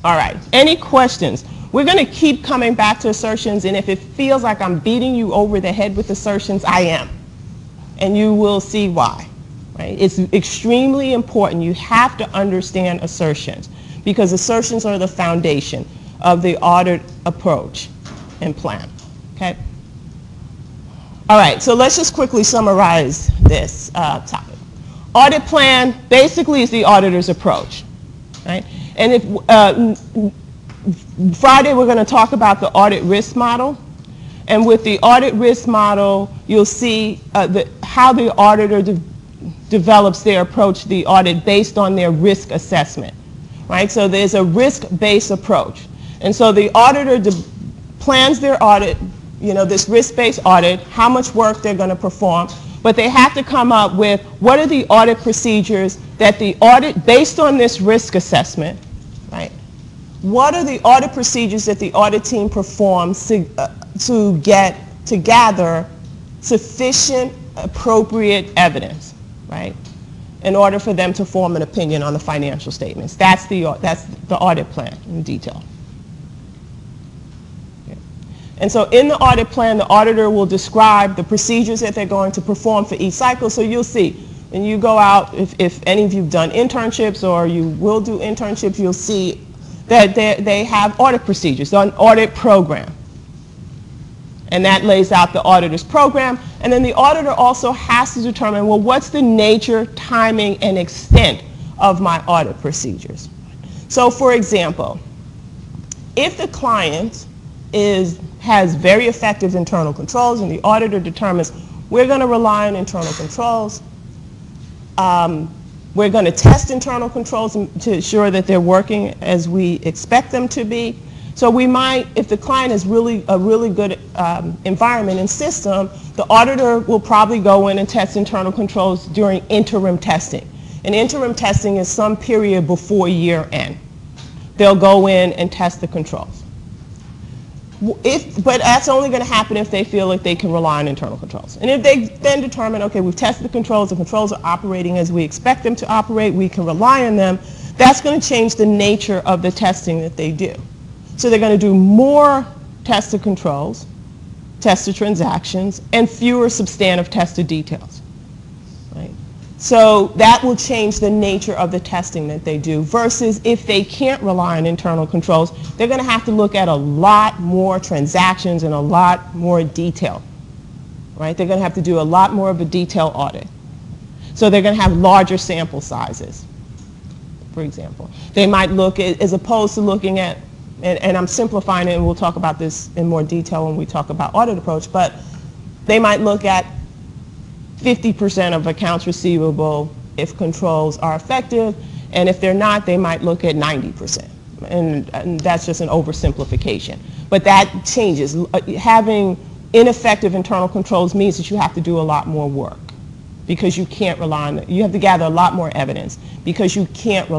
All right, any questions? We're going to keep coming back to assertions, and if it feels like I'm beating you over the head with assertions, I am. And you will see why. Right? It's extremely important. You have to understand assertions because assertions are the foundation of the audit approach and plan. Okay? All right, so let's just quickly summarize this topic. Audit plan basically is the auditor's approach. Right? And if Friday we're going to talk about the audit risk model. And with the audit risk model, you'll see how the auditor develops their approach to the audit based on their risk assessment. Right? So there's a risk-based approach. And so the auditor plans their audit, this risk-based audit, how much work they're going to perform, but they have to come up with what are the audit procedures that the audit, based on this risk assessment, right? What are the audit procedures that the audit team performs to gather sufficient, appropriate evidence, right? In order for them to form an opinion on the financial statements. That's the audit plan in detail. And so in the audit plan, the auditor will describe the procedures that they're going to perform for each cycle. So you'll see, when you go out, if any of you have done internships or you will do internships, you'll see that they have audit procedures, an audit program. And that lays out the auditor's program. And then the auditor also has to determine, well, what's the nature, timing, and extent of my audit procedures? So for example, if the client has very effective internal controls and the auditor determines we're going to rely on internal controls, we're going to test internal controls to ensure that they're working as we expect them to be. So we might, if the client has a really good environment and system, the auditor will probably go in and test internal controls during interim testing. And interim testing is some period before year end. They'll go in and test the controls. But that's only going to happen if they feel like they can rely on internal controls. And if they then determine, okay, we've tested the controls are operating as we expect them to operate, we can rely on them, that's going to change the nature of the testing that they do. So they're going to do more tested controls, tested transactions, and fewer substantive tested details. Right? So that will change the nature of the testing that they do versus if they can't rely on internal controls, they're going to have to look at a lot more transactions and a lot more detail. Right? They're going to have to do a lot more of a detailed audit. So they're going to have larger sample sizes, for example. They might look at, as opposed to looking at, and I'm simplifying it and we'll talk about this in more detail when we talk about audit approach, but they might look at 50% of accounts receivable if controls are effective, and if they're not, they might look at 90%. And that's just an oversimplification. But that changes. Having ineffective internal controls means that you have to do a lot more work because you can't rely on it. You have to gather a lot more evidence because you can't rely